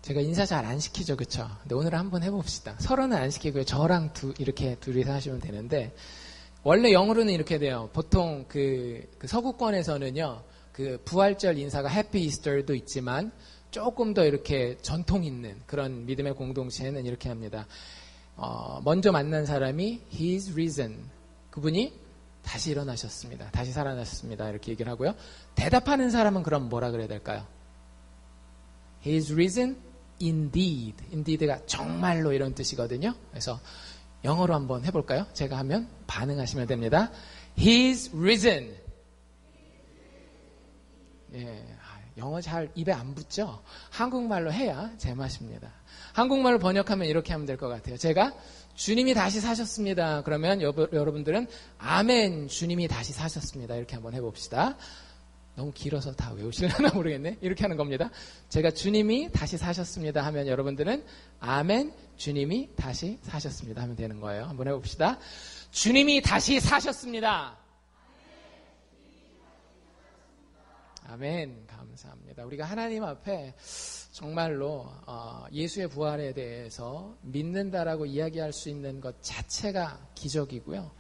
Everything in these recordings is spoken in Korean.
제가 인사 잘 안 시키죠, 그쵸? 근데 오늘 한번 해봅시다. 서로는 안 시키고요. 저랑 이렇게 둘이서 하시면 되는데, 원래 영어로는 이렇게 돼요. 보통 그 서구권에서는요, 그 부활절 인사가 해피 이스터도 있지만, 조금 더 이렇게 전통 있는 그런 믿음의 공동체는 이렇게 합니다. 먼저 만난 사람이 He's risen. 그분이 다시 일어나셨습니다. 다시 살아나셨습니다. 이렇게 얘기를 하고요. 대답하는 사람은 그럼 뭐라 그래야 될까요? He's risen indeed. indeed가 정말로 이런 뜻이거든요. 그래서 영어로 한번 해볼까요? 제가 하면 반응하시면 됩니다. He's risen. 예, 영어 잘 입에 안 붙죠? 한국말로 해야 제맛입니다. 한국말로 번역하면 이렇게 하면 될 것 같아요. 제가 주님이 다시 사셨습니다. 그러면 여러분들은 아멘, 주님이 다시 사셨습니다. 이렇게 한번 해봅시다. 너무 길어서 다 외우시려나 모르겠네. 이렇게 하는 겁니다. 제가 주님이 다시 사셨습니다 하면 여러분들은 아멘, 주님이 다시 사셨습니다 하면 되는 거예요. 한번 해봅시다. 주님이 다시 사셨습니다. 아멘. 감사합니다. 우리가 하나님 앞에 정말로 예수의 부활에 대해서 믿는다라고 이야기할 수 있는 것 자체가 기적이고요.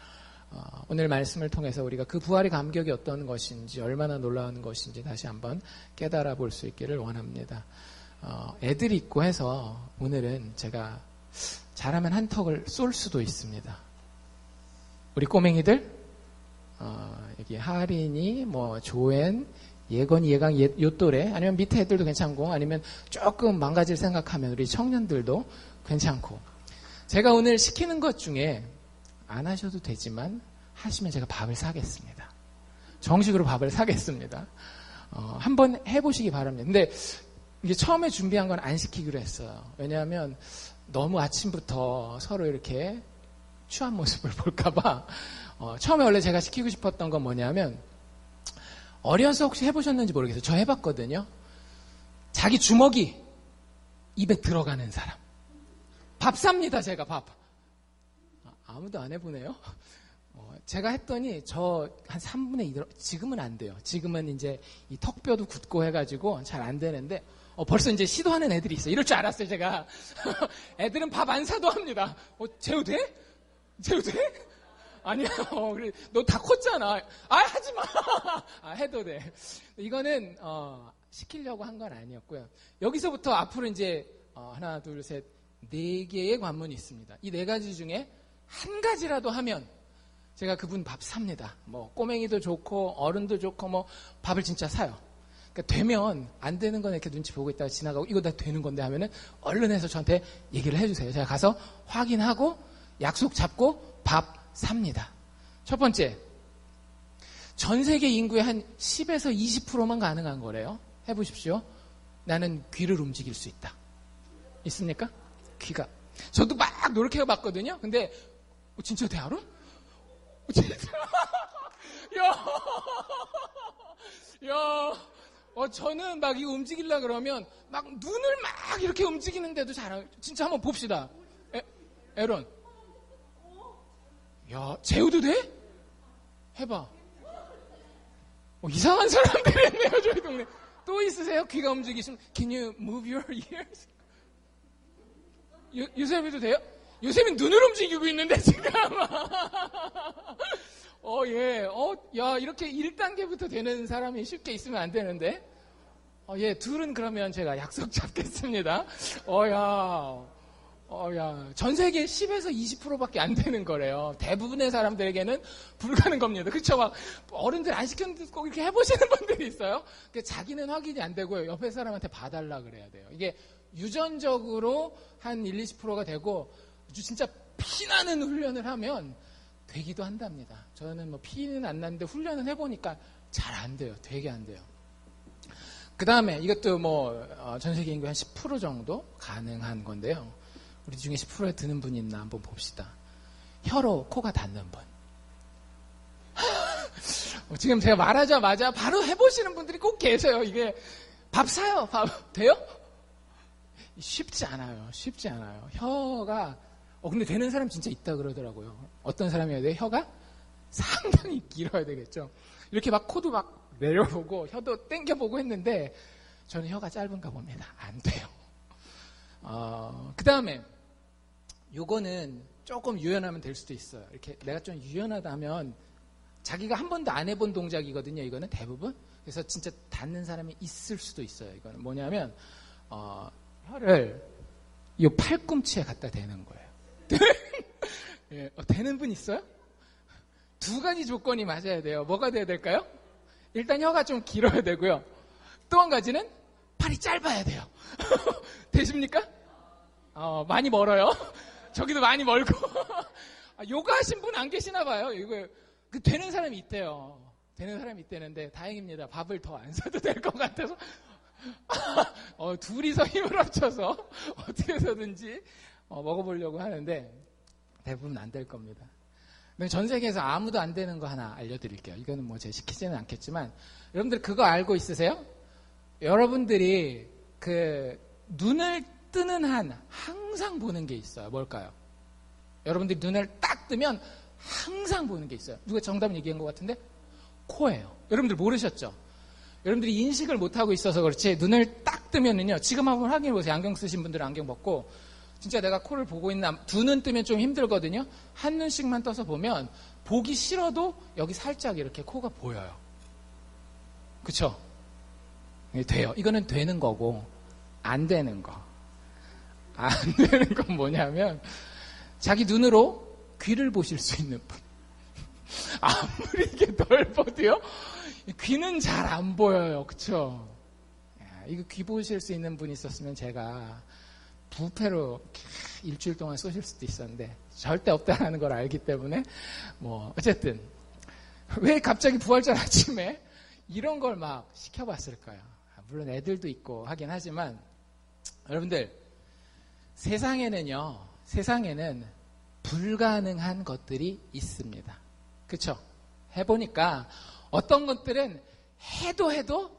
오늘 말씀을 통해서 우리가 그 부활의 감격이 어떤 것인지, 얼마나 놀라운 것인지 다시 한번 깨달아 볼 수 있기를 원합니다. 애들이 있고 해서 오늘은 제가 잘하면 한턱을 쏠 수도 있습니다. 우리 꼬맹이들, 여기 하린이, 조엔, 예건이, 예강, 요 또래, 아니면 밑에 애들도 괜찮고, 아니면 조금 망가질 생각하면 우리 청년들도 괜찮고. 제가 오늘 시키는 것 중에 안 하셔도 되지만 하시면 제가 밥을 사겠습니다. 정식으로 밥을 사겠습니다. 한번 해보시기 바랍니다. 근데 이게 처음에 준비한 건 안 시키기로 했어요. 왜냐하면 너무 아침부터 서로 이렇게 취한 모습을 볼까봐. 처음에 원래 제가 시키고 싶었던 건 뭐냐면, 어려서 혹시 해보셨는지 모르겠어요. 저 해봤거든요. 자기 주먹이 입에 들어가는 사람. 밥 삽니다, 제가 밥. 아무도 안 해보네요. 제가 했더니 저 한 3분의 2, 지금은 안 돼요. 지금은 이제 이 턱뼈도 굳고 해가지고 잘 안 되는데, 벌써 이제 시도하는 애들이 있어요. 이럴 줄 알았어요, 제가. 애들은 밥 안 사도 합니다. 재우 돼? 재우 돼? 아니야, 그래, 너 다 컸잖아. 하지 마! 해도 돼. 이거는, 시키려고 한 건 아니었고요. 여기서부터 앞으로 이제, 하나, 둘, 셋, 4개의 관문이 있습니다. 이 4가지 중에 한 가지라도 하면 제가 그분 밥 삽니다. 꼬맹이도 좋고 어른도 좋고 밥을 진짜 사요. 그러니까 되면 안 되는 건 이렇게 눈치 보고 있다가 지나가고 이거 다 되는 건데 하면은 얼른 해서 저한테 얘기를 해주세요. 제가 가서 확인하고 약속 잡고 밥 삽니다. 첫 번째, 전 세계 인구의 한 10에서 20%만 가능한 거래요. 해보십시오. 나는 귀를 움직일 수 있다. 있습니까? 귀가. 저도 막 노력해봤거든요. 근데 진짜 돼, 알아? 진짜. 저는 막 이거 움직이려고 그러면 막 눈을 막 이렇게 움직이는데도 진짜 한번 봅시다. 에런. 재우도 돼? 해봐. 이상한 사람들이 있네요, 저희 동네. 또 있으세요? 귀가 움직이시면. Can you move your ears? 요셉이도 돼요? 요셉이 눈을 움직이고 있는데, 지금. 이렇게 1단계부터 되는 사람이 쉽게 있으면 안 되는데. 둘은 그러면 제가 약속 잡겠습니다. 전 세계 10에서 20%밖에 안 되는 거래요. 대부분의 사람들에게는 불가능 겁니다. 그쵸? 막, 어른들 안 시켰는데 꼭 이렇게 해보시는 분들이 있어요. 자기는 확인이 안 되고요. 옆에 사람한테 봐달라 그래야 돼요. 이게 유전적으로 한 1, 20%가 되고, 진짜 피나는 훈련을 하면 되기도 한답니다. 저는 피는 안 나는데 훈련을 해보니까 잘 안 돼요. 되게 안 돼요. 그 다음에 이것도 전 세계 인구의 한 10% 정도 가능한 건데요. 우리 중에 10%에 드는 분이 있나 한번 봅시다. 혀로 코가 닿는 분. 지금 제가 말하자마자 바로 해보시는 분들이 꼭 계세요. 이게 밥 사요. 밥 돼요? 쉽지 않아요. 쉽지 않아요. 혀가 근데 되는 사람 진짜 있다 그러더라고요. 어떤 사람이어야 돼요? 혀가 상당히 길어야 되겠죠. 이렇게 막 코도 막 내려보고 혀도 땡겨보고 했는데 저는 혀가 짧은가 봅니다. 안 돼요. 그 다음에 요거는 조금 유연하면 될 수도 있어요. 이렇게 내가 좀 유연하다 하면 자기가 한 번도 안 해본 동작이거든요. 이거는 대부분. 그래서 진짜 닿는 사람이 있을 수도 있어요. 이거는 뭐냐면 혀를 요 팔꿈치에 갖다 대는 거예요. 예, 되는 분 있어요? 두 가지 조건이 맞아야 돼요. 뭐가 돼야 될까요? 일단 혀가 좀 길어야 되고요. 또 한 가지는 팔이 짧아야 돼요. 되십니까? 많이 멀어요. 저기도 많이 멀고. 요가 하신 분 안 계시나 봐요. 이거 되는 사람이 있대요. 되는 사람이 있대는데 다행입니다. 밥을 더 안 사도 될 것 같아서 둘이서 힘을 합쳐서 어떻게 해서든지 먹어보려고 하는데 대부분 안 될 겁니다. 전 세계에서 아무도 안 되는 거 하나 알려드릴게요. 이거는 뭐 제가 시키지는 않겠지만 여러분들 그거 알고 있으세요? 여러분들이 그 눈을 뜨는 한 항상 보는 게 있어요. 뭘까요? 여러분들이 눈을 딱 뜨면 항상 보는 게 있어요. 누가 정답을 얘기한 것 같은데? 코예요. 여러분들 모르셨죠? 여러분들이 인식을 못하고 있어서 그렇지 눈을 딱 뜨면은요. 지금 한번 확인해 보세요. 안경 쓰신 분들은 안경 벗고 진짜 내가 코를 보고 있나. 두 눈 뜨면 좀 힘들거든요. 한 눈씩만 떠서 보면 보기 싫어도 여기 살짝 이렇게 코가 보여요. 그쵸? 돼요. 이거는 되는 거고 안 되는 거. 안 되는 건 뭐냐면 자기 눈으로 귀를 보실 수 있는 분. 아무리 이게 넓어도요. 귀는 잘 안 보여요. 그쵸? 이거 귀 보실 수 있는 분이 있었으면 제가 부패로 일주일 동안 쏘실 수도 있었는데 절대 없다는 걸 알기 때문에 뭐 어쨌든 왜 갑자기 부활절 아침에 이런 걸 막 시켜봤을까요? 물론 애들도 있고 하긴 하지만 여러분들 세상에는 불가능한 것들이 있습니다. 그쵸? 해보니까 어떤 것들은 해도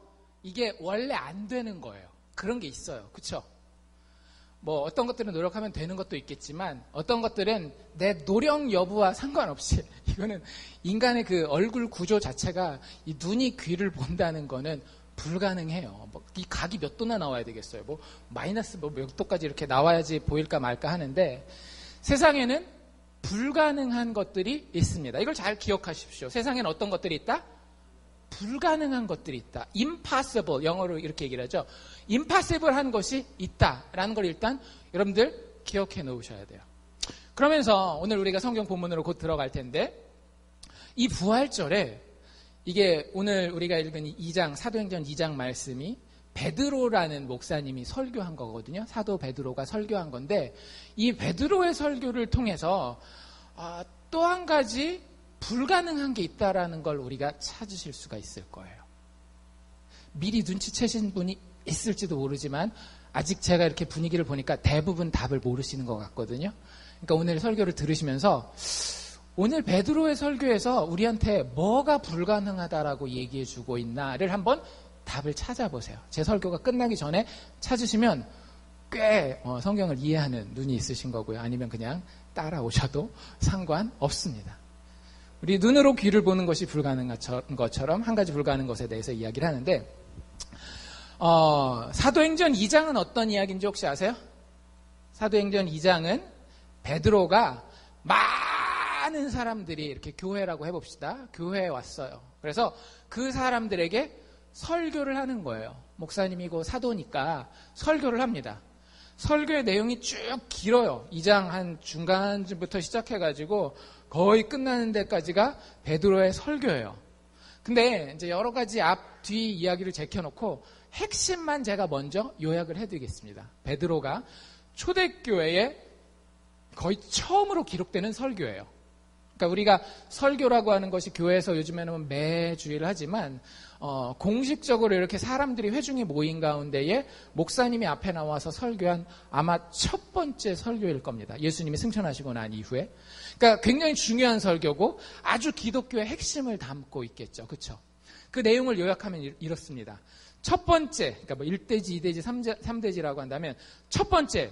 이게 원래 안 되는 거예요. 그런 게 있어요. 그쵸? 뭐 어떤 것들은 노력하면 되는 것도 있겠지만 어떤 것들은 내 노력 여부와 상관없이 이거는 인간의 그 얼굴 구조 자체가 이 눈이 귀를 본다는 거는 불가능해요. 뭐 이 각이 몇 도나 나와야 되겠어요. 뭐 마이너스 뭐 몇 도까지 이렇게 나와야지 보일까 말까 하는데 세상에는 불가능한 것들이 있습니다. 이걸 잘 기억하십시오. 세상에는 어떤 것들이 있다? 불가능한 것들이 있다. impossible, 영어로 이렇게 얘기를 하죠. impossible 한 것이 있다라는 걸 일단 여러분들 기억해 놓으셔야 돼요. 그러면서 오늘 우리가 성경 본문으로 곧 들어갈 텐데 이 부활절에 이게 오늘 우리가 읽은 2장, 사도행전 2장 말씀이 베드로라는 목사님이 설교한 거거든요. 사도 베드로가 설교한 건데 이 베드로의 설교를 통해서 또 한 가지 불가능한 게 있다라는 걸 우리가 찾으실 수가 있을 거예요. 미리 눈치채신 분이 있을지도 모르지만 아직 제가 이렇게 분위기를 보니까 대부분 답을 모르시는 것 같거든요. 그러니까 오늘 설교를 들으시면서 오늘 베드로의 설교에서 우리한테 뭐가 불가능하다라고 얘기해 주고 있나를 한번 답을 찾아보세요. 제 설교가 끝나기 전에 찾으시면 꽤 성경을 이해하는 눈이 있으신 거고요. 아니면 그냥 따라오셔도 상관없습니다. 우리 눈으로 귀를 보는 것이 불가능한 것처럼 한 가지 불가능한 것에 대해서 이야기를 하는데 사도행전 2장은 어떤 이야기인지 혹시 아세요? 사도행전 2장은 베드로가 많은 사람들이 이렇게 교회라고 해봅시다. 교회에 왔어요. 그래서 그 사람들에게 설교를 하는 거예요. 목사님이고 사도니까 설교를 합니다. 설교의 내용이 쭉 길어요. 2장 한 중간쯤부터 시작해가지고 거의 끝나는 데까지가 베드로의 설교예요. 근데 이제 여러 가지 앞, 뒤 이야기를 제껴놓고 핵심만 제가 먼저 요약을 해드리겠습니다. 베드로가 초대교회에 거의 처음으로 기록되는 설교예요. 그러니까 우리가 설교라고 하는 것이 교회에서 요즘에는 매주일 하지만 공식적으로 이렇게 사람들이 회중이 모인 가운데에 목사님이 앞에 나와서 설교한 아마 첫 번째 설교일 겁니다. 예수님이 승천하시고 난 이후에. 그러니까 굉장히 중요한 설교고 아주 기독교의 핵심을 담고 있겠죠. 그렇죠? 그 내용을 요약하면 이렇습니다. 첫 번째, 그러니까 뭐 1대지, 2대지, 3대지라고 한다면 첫 번째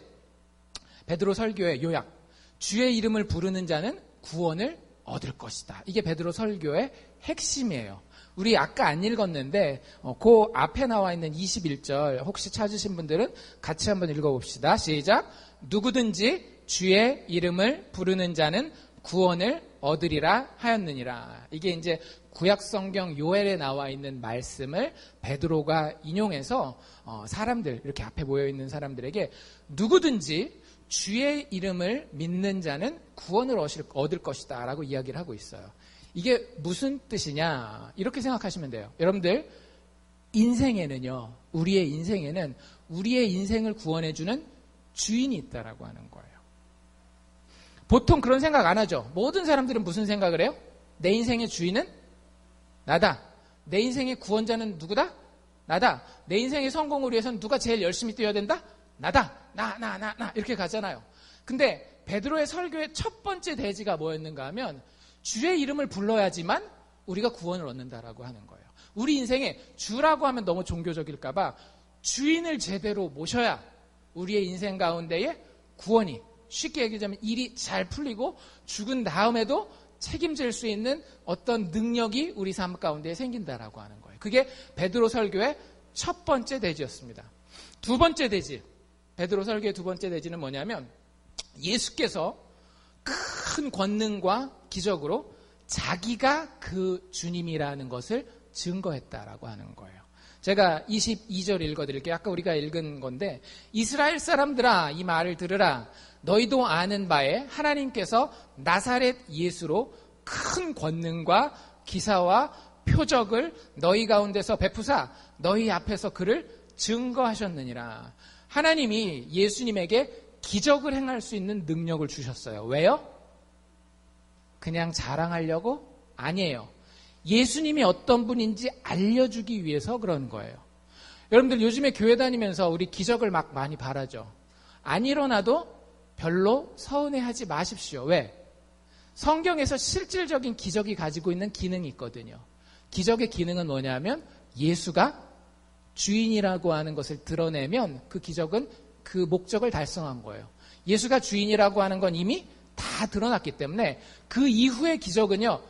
베드로 설교의 요약. 주의 이름을 부르는 자는 구원을 얻을 것이다. 이게 베드로 설교의 핵심이에요. 우리 아까 안 읽었는데 그 앞에 나와 있는 21절 혹시 찾으신 분들은 같이 한번 읽어봅시다. 시작. 누구든지 주의 이름을 부르는 자는 구원을 얻으리라 하였느니라. 이게 이제 구약성경 요엘에 나와 있는 말씀을 베드로가 인용해서 사람들, 이렇게 앞에 모여있는 사람들에게 누구든지 주의 이름을 믿는 자는 구원을 얻을 것이다 라고 이야기를 하고 있어요. 이게 무슨 뜻이냐, 이렇게 생각하시면 돼요. 여러분들, 인생에는요, 우리의 인생에는 우리의 인생을 구원해주는 주인이 있다라고 하는 거예요. 보통 그런 생각 안 하죠. 모든 사람들은 무슨 생각을 해요? 내 인생의 주인은 나다. 내 인생의 구원자는 누구다? 나다. 내 인생의 성공을 위해서는 누가 제일 열심히 뛰어야 된다? 나다. 나 이렇게 가잖아요. 근데 베드로의 설교의 첫 번째 대지가 뭐였는가 하면 주의 이름을 불러야지만 우리가 구원을 얻는다라고 하는 거예요. 우리 인생에 주라고 하면 너무 종교적일까 봐 주인을 제대로 모셔야 우리의 인생 가운데에 구원이, 쉽게 얘기하자면 일이 잘 풀리고 죽은 다음에도 책임질 수 있는 어떤 능력이 우리 삶 가운데 생긴다라고 하는 거예요. 그게 베드로 설교의 첫 번째 대지였습니다. 두 번째 대지, 베드로 설교의 두 번째 대지는 뭐냐면 예수께서 큰 권능과 기적으로 자기가 그 주님이라는 것을 증거했다라고 하는 거예요. 제가 22절 읽어드릴게요. 아까 우리가 읽은 건데, 이스라엘 사람들아 이 말을 들으라. 너희도 아는 바에 하나님께서 나사렛 예수로 큰 권능과 기사와 표적을 너희 가운데서 베푸사 너희 앞에서 그를 증거하셨느니라. 하나님이 예수님에게 기적을 행할 수 있는 능력을 주셨어요. 왜요? 그냥 자랑하려고? 아니에요. 예수님이 어떤 분인지 알려주기 위해서 그런 거예요. 여러분들 요즘에 교회 다니면서 우리 기적을 막 많이 바라죠. 안 일어나도 별로 서운해하지 마십시오. 왜? 성경에서 실질적인 기적이 가지고 있는 기능이 있거든요. 기적의 기능은 뭐냐면 예수가 주인이라고 하는 것을 드러내면 그 기적은 그 목적을 달성한 거예요. 예수가 주인이라고 하는 건 이미 다 드러났기 때문에 그 이후의 기적은요,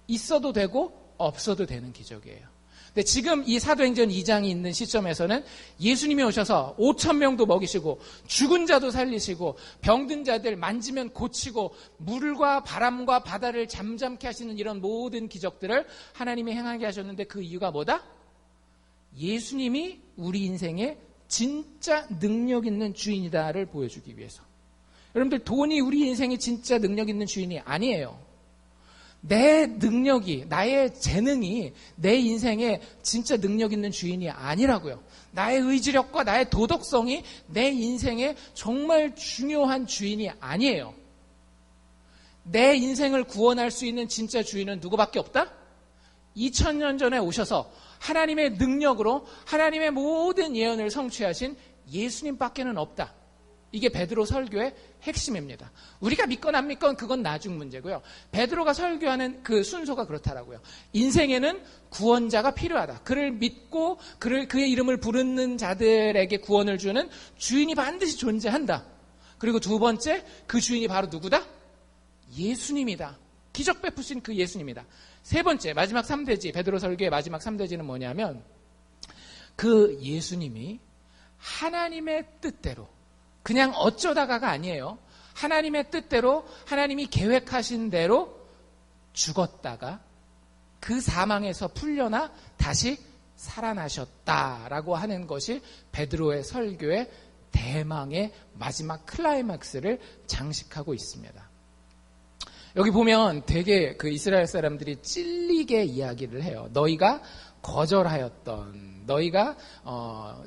있어도 되고 없어도 되는 기적이에요. 근데 지금 이 사도행전 2장이 있는 시점에서는 예수님이 오셔서 5,000명도 먹이시고 죽은 자도 살리시고 병든 자들 만지면 고치고 물과 바람과 바다를 잠잠케 하시는 이런 모든 기적들을 하나님이 행하게 하셨는데 그 이유가 뭐다? 예수님이 우리 인생에 진짜 능력 있는 주인이다를 보여주기 위해서. 여러분들, 돈이 우리 인생에 진짜 능력 있는 주인이 아니에요. 내 능력이, 나의 재능이 내 인생에 진짜 능력 있는 주인이 아니라고요. 나의 의지력과 나의 도덕성이 내 인생에 정말 중요한 주인이 아니에요. 내 인생을 구원할 수 있는 진짜 주인은 누구밖에 없다? 2000년 전에 오셔서 하나님의 능력으로 하나님의 모든 예언을 성취하신 예수님밖에는 없다. 이게 베드로 설교의 핵심입니다. 우리가 믿건 안 믿건 그건 나중 문제고요. 베드로가 설교하는 그 순서가 그렇다라고요. 인생에는 구원자가 필요하다. 그를 믿고 그의 이름을 부르는 자들에게 구원을 주는 주인이 반드시 존재한다. 그리고 두 번째, 그 주인이 바로 누구다? 예수님이다. 기적 베푸신 그 예수님이다. 세 번째, 마지막 3대지, 베드로 설교의 마지막 3대지는 뭐냐면 그 예수님이 하나님의 뜻대로, 그냥 어쩌다가가 아니에요. 하나님의 뜻대로, 하나님이 계획하신 대로 죽었다가 그 사망에서 풀려나 다시 살아나셨다라고 하는 것이 베드로의 설교의 대망의 마지막 클라이막스를 장식하고 있습니다. 여기 보면 되게 그 이스라엘 사람들이 찔리게 이야기를 해요. 너희가 거절하였던, 너희가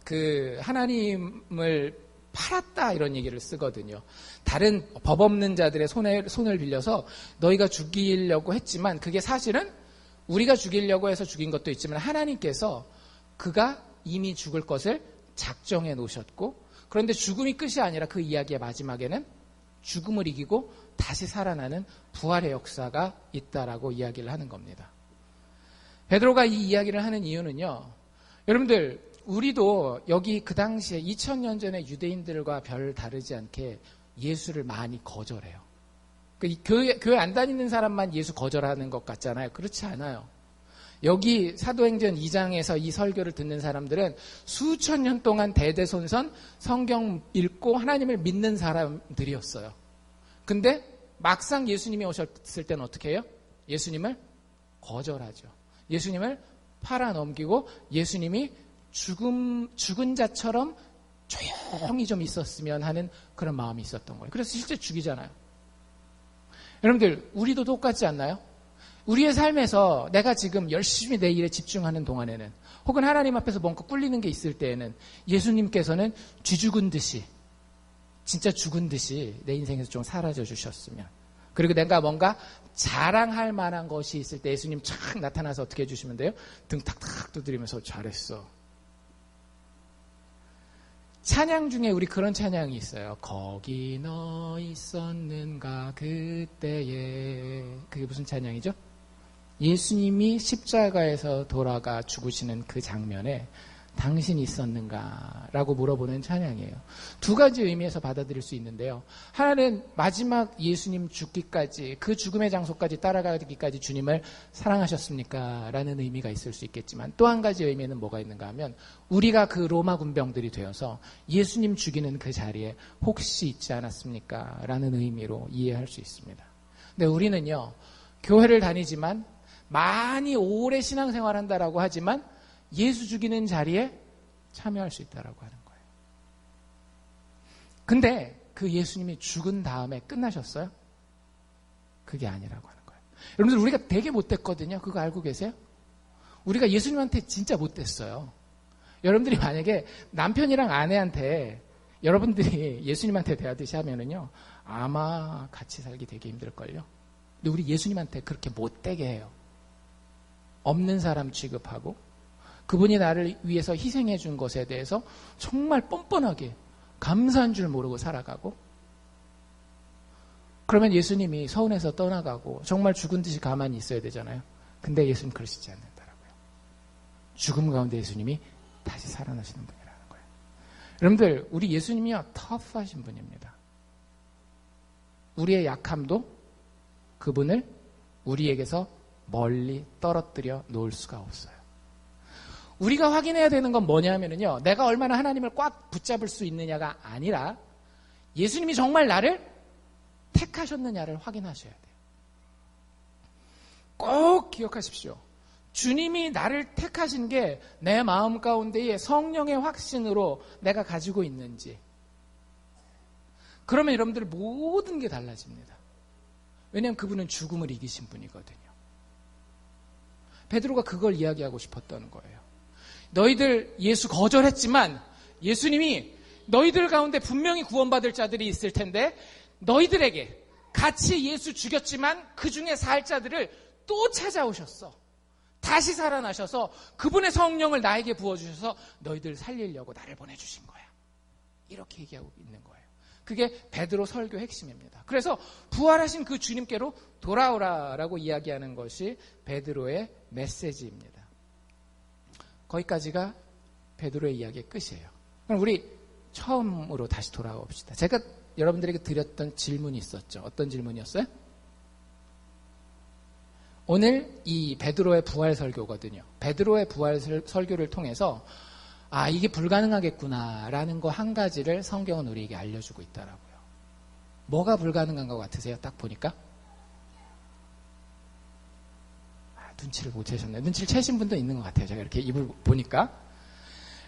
그 하나님을 팔았다, 이런 얘기를 쓰거든요. 다른 법 없는 자들의 손을 빌려서 너희가 죽이려고 했지만 그게 사실은 우리가 죽이려고 해서 죽인 것도 있지만 하나님께서 그가 이미 죽을 것을 작정해 놓으셨고, 그런데 죽음이 끝이 아니라 그 이야기의 마지막에는 죽음을 이기고 다시 살아나는 부활의 역사가 있다라고 이야기를 하는 겁니다. 베드로가 이 이야기를 하는 이유는요, 여러분들, 우리도 여기 그 당시에 2000년 전에 유대인들과 별 다르지 않게 예수를 많이 거절해요. 교회 안 다니는 사람만 예수 거절하는 것 같잖아요. 그렇지 않아요. 여기 사도행전 2장에서 이 설교를 듣는 사람들은 수천 년 동안 대대손손 성경 읽고 하나님을 믿는 사람들이었어요. 근데 막상 예수님이 오셨을 때는 어떻게 해요? 예수님을 거절하죠. 예수님을 팔아넘기고 예수님이 죽은 자처럼 조용히 좀 있었으면 하는 그런 마음이 있었던 거예요. 그래서 실제 죽이잖아요. 여러분들, 우리도 똑같지 않나요? 우리의 삶에서 내가 지금 열심히 내 일에 집중하는 동안에는, 혹은 하나님 앞에서 뭔가 꿀리는 게 있을 때에는 예수님께서는 쥐죽은 듯이, 진짜 죽은 듯이 내 인생에서 좀 사라져 주셨으면, 그리고 내가 뭔가 자랑할 만한 것이 있을 때 예수님 착 나타나서 어떻게 해주시면 돼요? 등 탁탁 두드리면서 잘했어. 찬양 중에 우리 그런 찬양이 있어요. 거기 너 있었는가 그때에. 그게 무슨 찬양이죠? 예수님이 십자가에서 돌아가 죽으시는 그 장면에 당신이 있었는가 라고 물어보는 찬양이에요. 두 가지 의미에서 받아들일 수 있는데요. 하나는 마지막 예수님 죽기까지, 그 죽음의 장소까지 따라가기까지 주님을 사랑하셨습니까? 라는 의미가 있을 수 있겠지만, 또 한 가지 의미는 뭐가 있는가 하면 우리가 그 로마 군병들이 되어서 예수님 죽이는 그 자리에 혹시 있지 않았습니까? 라는 의미로 이해할 수 있습니다. 근데 우리는요, 교회를 다니지만 많이 오래 신앙생활한다라고 하지만 예수 죽이는 자리에 참여할 수 있다라고 하는 거예요. 근데 그 예수님이 죽은 다음에 끝나셨어요? 그게 아니라고 하는 거예요. 여러분들, 우리가 되게 못됐거든요. 그거 알고 계세요? 우리가 예수님한테 진짜 못됐어요. 여러분들이 만약에 남편이랑 아내한테 여러분들이 예수님한테 대하듯이 하면은요, 아마 같이 살기 되게 힘들걸요. 근데 우리 예수님한테 그렇게 못되게 해요. 없는 사람 취급하고, 그분이 나를 위해서 희생해 준 것에 대해서 정말 뻔뻔하게 감사한 줄 모르고 살아가고, 그러면 예수님이 서운해서 떠나가고 정말 죽은 듯이 가만히 있어야 되잖아요. 근데 예수님 그러시지 않는다라고요. 죽음 가운데 예수님이 다시 살아나시는 분이라는 거예요. 여러분들, 우리 예수님이요, 터프하신 분입니다. 우리의 약함도 그분을 우리에게서 멀리 떨어뜨려 놓을 수가 없어요. 우리가 확인해야 되는 건 뭐냐면요, 내가 얼마나 하나님을 꽉 붙잡을 수 있느냐가 아니라 예수님이 정말 나를 택하셨느냐를 확인하셔야 돼요. 꼭 기억하십시오. 주님이 나를 택하신 게 내 마음 가운데에 성령의 확신으로 내가 가지고 있는지, 그러면 여러분들 모든 게 달라집니다. 왜냐하면 그분은 죽음을 이기신 분이거든요. 베드로가 그걸 이야기하고 싶었던 거예요. 너희들 예수 거절했지만 예수님이 너희들 가운데 분명히 구원받을 자들이 있을 텐데 너희들에게 같이 예수 죽였지만 그 중에 살 자들을 또 찾아오셨어. 다시 살아나셔서 그분의 성령을 나에게 부어주셔서 너희들 살리려고 나를 보내주신 거야. 이렇게 얘기하고 있는 거예요. 그게 베드로 설교 핵심입니다. 그래서 부활하신 그 주님께로 돌아오라라고 이야기하는 것이 베드로의 메시지입니다. 거기까지가 베드로의 이야기의 끝이에요. 그럼 우리 처음으로 다시 돌아가 봅시다. 제가 여러분들에게 드렸던 질문이 있었죠. 어떤 질문이었어요? 오늘 이 베드로의 부활 설교거든요. 베드로의 부활 설교를 통해서 이게 불가능하겠구나라는 거 한 가지를 성경은 우리에게 알려주고 있더라고요. 뭐가 불가능한 것 같으세요? 딱 보니까? 눈치를 못 채셨네요. 눈치를 채신 분도 있는 것 같아요. 제가 이렇게 입을 보니까.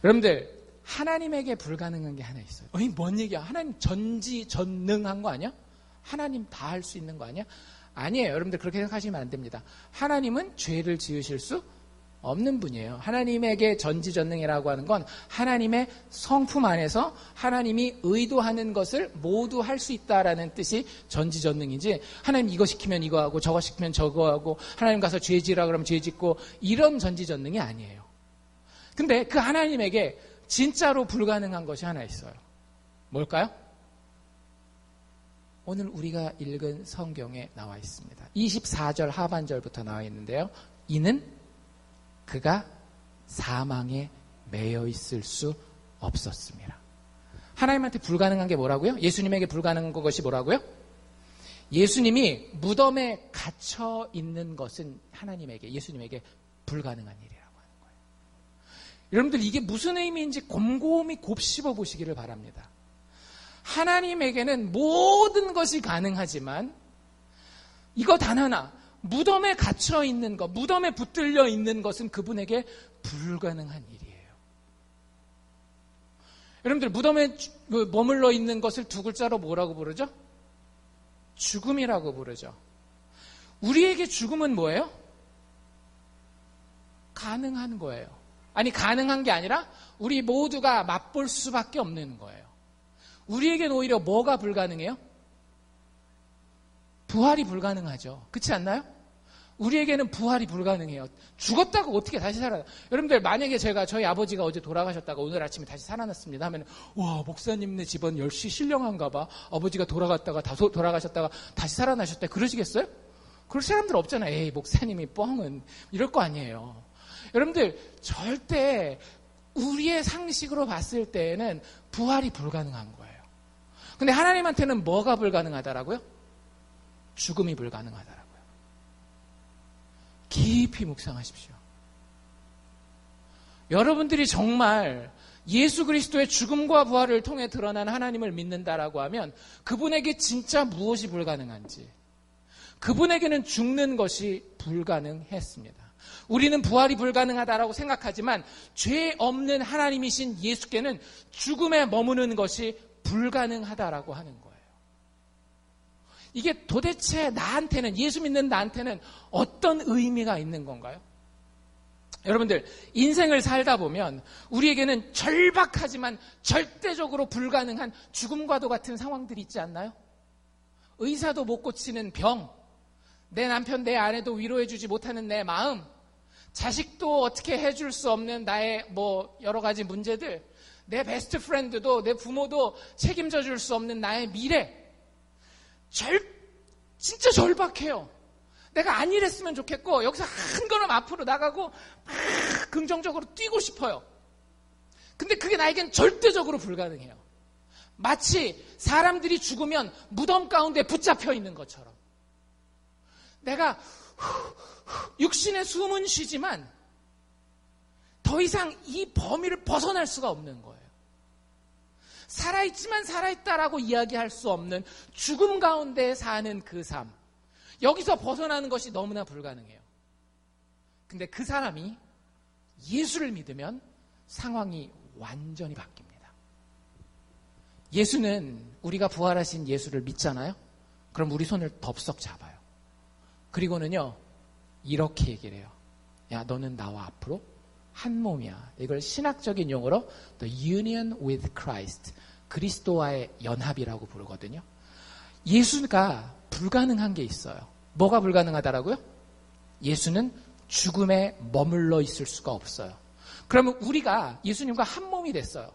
여러분들, 하나님에게 불가능한 게 하나 있어요. 뭔 얘기야? 하나님 전지전능한 거 아니야? 하나님 다 할 수 있는 거 아니야? 아니에요. 여러분들 그렇게 생각하시면 안 됩니다. 하나님은 죄를 지으실 수 없는 분이에요. 하나님에게 전지전능이라고 하는 건 하나님의 성품 안에서 하나님이 의도하는 것을 모두 할 수 있다라는 뜻이 전지전능이지, 하나님 이거 시키면 이거 하고 저거 시키면 저거 하고 하나님 가서 죄 지으라 그러면 죄 짓고 이런 전지전능이 아니에요. 근데 그 하나님에게 진짜로 불가능한 것이 하나 있어요. 뭘까요? 오늘 우리가 읽은 성경에 나와 있습니다. 24절 하반절부터 나와 있는데요. 이는 그가 사망에 매여 있을 수 없었습니다. 하나님한테 불가능한 게 뭐라고요? 예수님에게 불가능한 것이 뭐라고요? 예수님이 무덤에 갇혀 있는 것은 예수님에게 불가능한 일이라고 하는 거예요. 여러분들 이게 무슨 의미인지 곰곰이 곱씹어 보시기를 바랍니다. 하나님에게는 모든 것이 가능하지만 이거 단 하나, 무덤에 갇혀 있는 것, 무덤에 붙들려 있는 것은 그분에게 불가능한 일이에요. 여러분들 무덤에 머물러 있는 것을 두 글자로 뭐라고 부르죠? 죽음이라고 부르죠. 우리에게 죽음은 뭐예요? 가능한 거예요. 아니, 가능한 게 아니라 우리 모두가 맛볼 수밖에 없는 거예요. 우리에겐 오히려 뭐가 불가능해요? 부활이 불가능하죠. 그렇지 않나요? 우리에게는 부활이 불가능해요. 죽었다고 어떻게 다시 살아나? 여러분들 만약에 저희 아버지가 어제 돌아가셨다가 오늘 아침에 다시 살아났습니다 하면 와, 목사님네 집은 역시 신령한가 봐. 아버지가 돌아가셨다가 다시 살아나셨다. 그러시겠어요? 그럴 사람들 없잖아요. 에이, 목사님이 뻥은 이럴 거 아니에요. 여러분들 절대 우리의 상식으로 봤을 때에는 부활이 불가능한 거예요. 근데 하나님한테는 뭐가 불가능하다라고요? 죽음이 불가능하다라고요. 깊이 묵상하십시오. 여러분들이 정말 예수 그리스도의 죽음과 부활을 통해 드러난 하나님을 믿는다라고 하면 그분에게 진짜 무엇이 불가능한지, 그분에게는 죽는 것이 불가능했습니다. 우리는 부활이 불가능하다라고 생각하지만 죄 없는 하나님이신 예수께는 죽음에 머무는 것이 불가능하다라고 하는 거예요. 이게 도대체 나한테는, 예수 믿는 나한테는 어떤 의미가 있는 건가요? 여러분들, 인생을 살다 보면 우리에게는 절박하지만 절대적으로 불가능한 죽음과도 같은 상황들이 있지 않나요? 의사도 못 고치는 병, 내 남편, 내 아내도 위로해주지 못하는 내 마음, 자식도 어떻게 해줄 수 없는 나의 여러 가지 문제들, 내 베스트 프렌드도, 내 부모도 책임져 줄 수 없는 나의 미래, 진짜 절박해요. 내가 안 이랬으면 좋겠고 여기서 한 걸음 앞으로 나가고 막 긍정적으로 뛰고 싶어요. 근데 그게 나에겐 절대적으로 불가능해요. 마치 사람들이 죽으면 무덤 가운데 붙잡혀 있는 것처럼 내가 육신의 숨은 쉬지만 더 이상 이 범위를 벗어날 수가 없는 거예요. 살아있지만 살아있다라고 이야기할 수 없는 죽음 가운데 사는 그 삶. 여기서 벗어나는 것이 너무나 불가능해요. 근데 그 사람이 예수를 믿으면 상황이 완전히 바뀝니다. 예수는, 우리가 부활하신 예수를 믿잖아요? 그럼 우리 손을 덥석 잡아요. 그리고는요, 이렇게 얘기를 해요. 야, 너는 나와 앞으로 한 몸이야. 이걸 신학적인 용어로 The Union with Christ, 그리스도와의 연합이라고 부르거든요. 예수가 불가능한 게 있어요. 뭐가 불가능하다라고요? 예수는 죽음에 머물러 있을 수가 없어요. 그러면 우리가 예수님과 한 몸이 됐어요.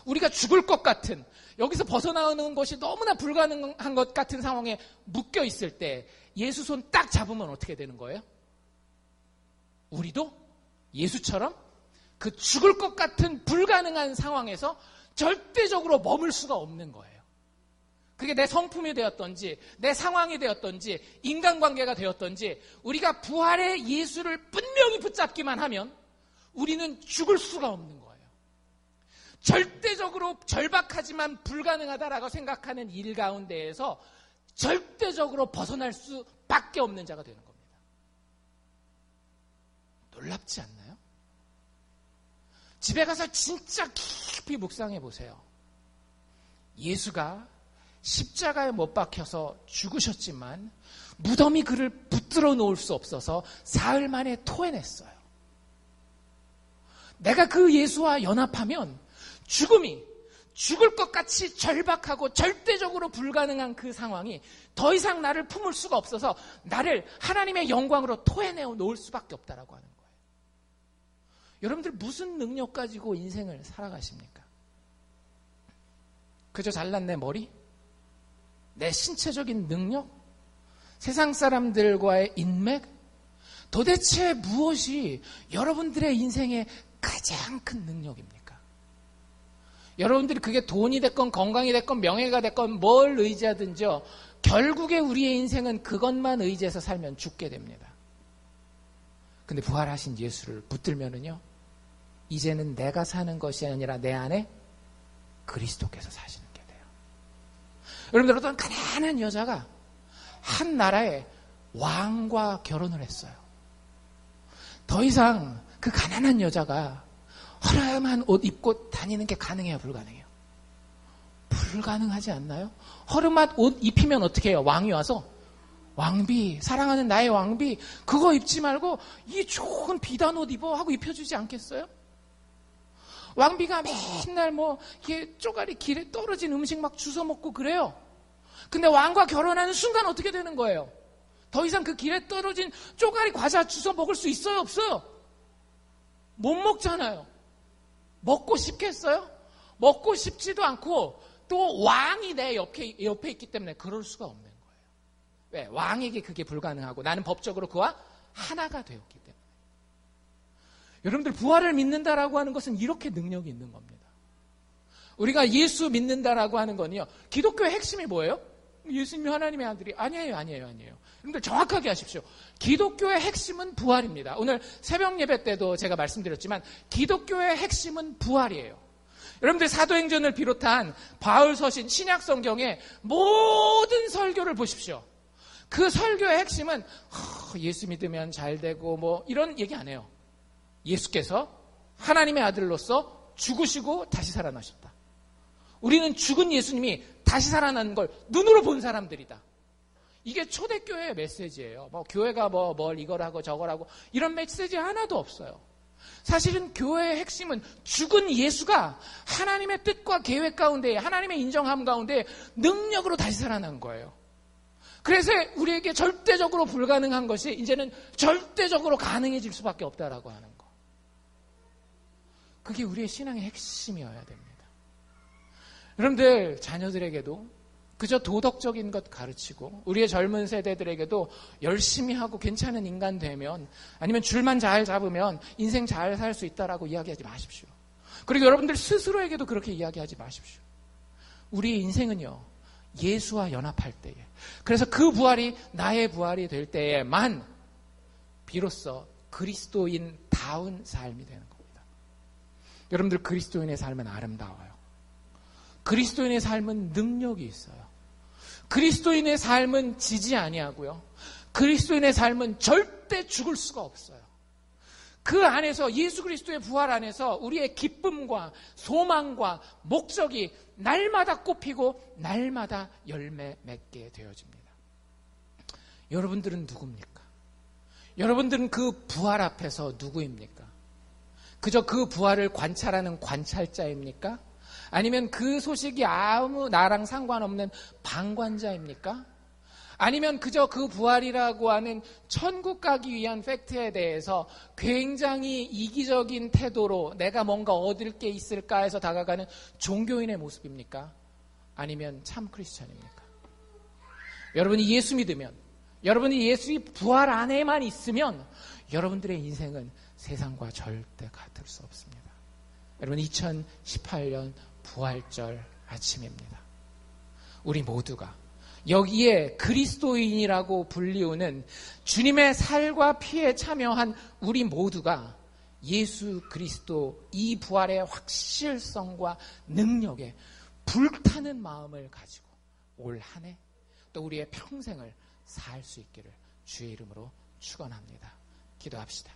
우리가 죽을 것 같은, 여기서 벗어나오는 것이 너무나 불가능한 것 같은 상황에 묶여 있을 때 예수 손 딱 잡으면 어떻게 되는 거예요? 우리도 예수처럼 그 죽을 것 같은 불가능한 상황에서 절대적으로 머물 수가 없는 거예요. 그게 내 성품이 되었던지, 내 상황이 되었던지, 인간관계가 되었던지, 우리가 부활의 예수를 분명히 붙잡기만 하면 우리는 죽을 수가 없는 거예요. 절대적으로 절박하지만 불가능하다라고 생각하는 일 가운데에서 절대적으로 벗어날 수밖에 없는 자가 되는 겁니다. 놀랍지 않나요? 집에 가서 진짜 깊이 묵상해 보세요. 예수가 십자가에 못 박혀서 죽으셨지만 무덤이 그를 붙들어 놓을 수 없어서 사흘 만에 토해냈어요. 내가 그 예수와 연합하면 죽음이, 죽을 것 같이 절박하고 절대적으로 불가능한 그 상황이 더 이상 나를 품을 수가 없어서 나를 하나님의 영광으로 토해내어 놓을 수밖에 없다라고 하는 거예요. 여러분들 무슨 능력 가지고 인생을 살아가십니까? 그저 잘난 내 머리? 내 신체적인 능력? 세상 사람들과의 인맥? 도대체 무엇이 여러분들의 인생의 가장 큰 능력입니까? 여러분들이 그게 돈이 됐건 건강이 됐건 명예가 됐건 뭘 의지하든지요, 결국에 우리의 인생은 그것만 의지해서 살면 죽게 됩니다. 근데 부활하신 예수를 붙들면은요, 이제는 내가 사는 것이 아니라 내 안에 그리스도께서 사시는 게 돼요. 여러분들, 어떤 가난한 여자가 한 나라의 왕과 결혼을 했어요. 더 이상 그 가난한 여자가 허름한 옷 입고 다니는 게 가능해요, 불가능해요? 불가능하지 않나요? 허름한 옷 입히면 어떻게 해요? 왕이 와서 왕비, 사랑하는 나의 왕비, 그거 입지 말고 이 좋은 비단 옷 입어 하고 입혀주지 않겠어요? 왕비가 맨날 이게 쪼가리 길에 떨어진 음식 막 주워 먹고 그래요. 근데 왕과 결혼하는 순간 어떻게 되는 거예요? 더 이상 그 길에 떨어진 쪼가리 과자 주워 먹을 수 있어요, 없어요? 못 먹잖아요. 먹고 싶겠어요? 먹고 싶지도 않고, 또 왕이 내 옆에 있기 때문에 그럴 수가 없는 거예요. 왜? 왕에게 그게 불가능하고 나는 법적으로 그와 하나가 되었기 때문에. 여러분들, 부활을 믿는다라고 하는 것은 이렇게 능력이 있는 겁니다. 우리가 예수 믿는다라고 하는 거는요, 기독교의 핵심이 뭐예요? 예수님이 하나님의 아들이 아니에요. 여러분들 정확하게 하십시오. 기독교의 핵심은 부활입니다. 오늘 새벽 예배 때도 제가 말씀드렸지만 기독교의 핵심은 부활이에요. 여러분들, 사도행전을 비롯한 바울 서신 신약 성경의 모든 설교를 보십시오. 그 설교의 핵심은 예수 믿으면 잘 되고 이런 얘기 안 해요. 예수께서 하나님의 아들로서 죽으시고 다시 살아나셨다. 우리는 죽은 예수님이 다시 살아나는 걸 눈으로 본 사람들이다. 이게 초대교회의 메시지예요. 교회가 뭘 이걸 하고 저걸 하고 이런 메시지 하나도 없어요. 사실은 교회의 핵심은 죽은 예수가 하나님의 뜻과 계획 가운데, 하나님의 인정함 가운데 능력으로 다시 살아난 거예요. 그래서 우리에게 절대적으로 불가능한 것이 이제는 절대적으로 가능해질 수밖에 없다라고 하는 거. 그게 우리의 신앙의 핵심이어야 됩니다. 여러분들, 자녀들에게도 그저 도덕적인 것 가르치고, 우리의 젊은 세대들에게도 열심히 하고 괜찮은 인간 되면, 아니면 줄만 잘 잡으면 인생 잘 살 수 있다라고 이야기하지 마십시오. 그리고 여러분들 스스로에게도 그렇게 이야기하지 마십시오. 우리의 인생은요, 예수와 연합할 때에, 그래서 그 부활이 나의 부활이 될 때에만 비로소 그리스도인다운 삶이 되는 겁니다. 여러분들, 그리스도인의 삶은 아름다워요. 그리스도인의 삶은 능력이 있어요. 그리스도인의 삶은 지지 아니하고요. 그리스도인의 삶은 절대 죽을 수가 없어요. 그 안에서, 예수 그리스도의 부활 안에서 우리의 기쁨과 소망과 목적이 날마다 꽃피고 날마다 열매 맺게 되어집니다. 여러분들은 누굽니까? 여러분들은 그 부활 앞에서 누구입니까? 그저 그 부활을 관찰하는 관찰자입니까? 아니면 그 소식이 아무 나랑 상관없는 방관자입니까? 아니면 그저 그 부활이라고 하는 천국 가기 위한 팩트에 대해서 굉장히 이기적인 태도로 내가 뭔가 얻을 게 있을까 해서 다가가는 종교인의 모습입니까? 아니면 참 크리스찬입니까? 여러분이 예수 믿으면, 여러분이 예수의 부활 안에만 있으면 여러분들의 인생은 세상과 절대 같을 수 없습니다. 여러분, 2018년 부활절 아침입니다. 우리 모두가 여기에 그리스도인이라고 불리우는 주님의 살과 피에 참여한 우리 모두가 예수 그리스도 이 부활의 확실성과 능력에 불타는 마음을 가지고 올 한 해 또 우리의 평생을 살 수 있기를 주의 이름으로 축원합니다. 기도합시다.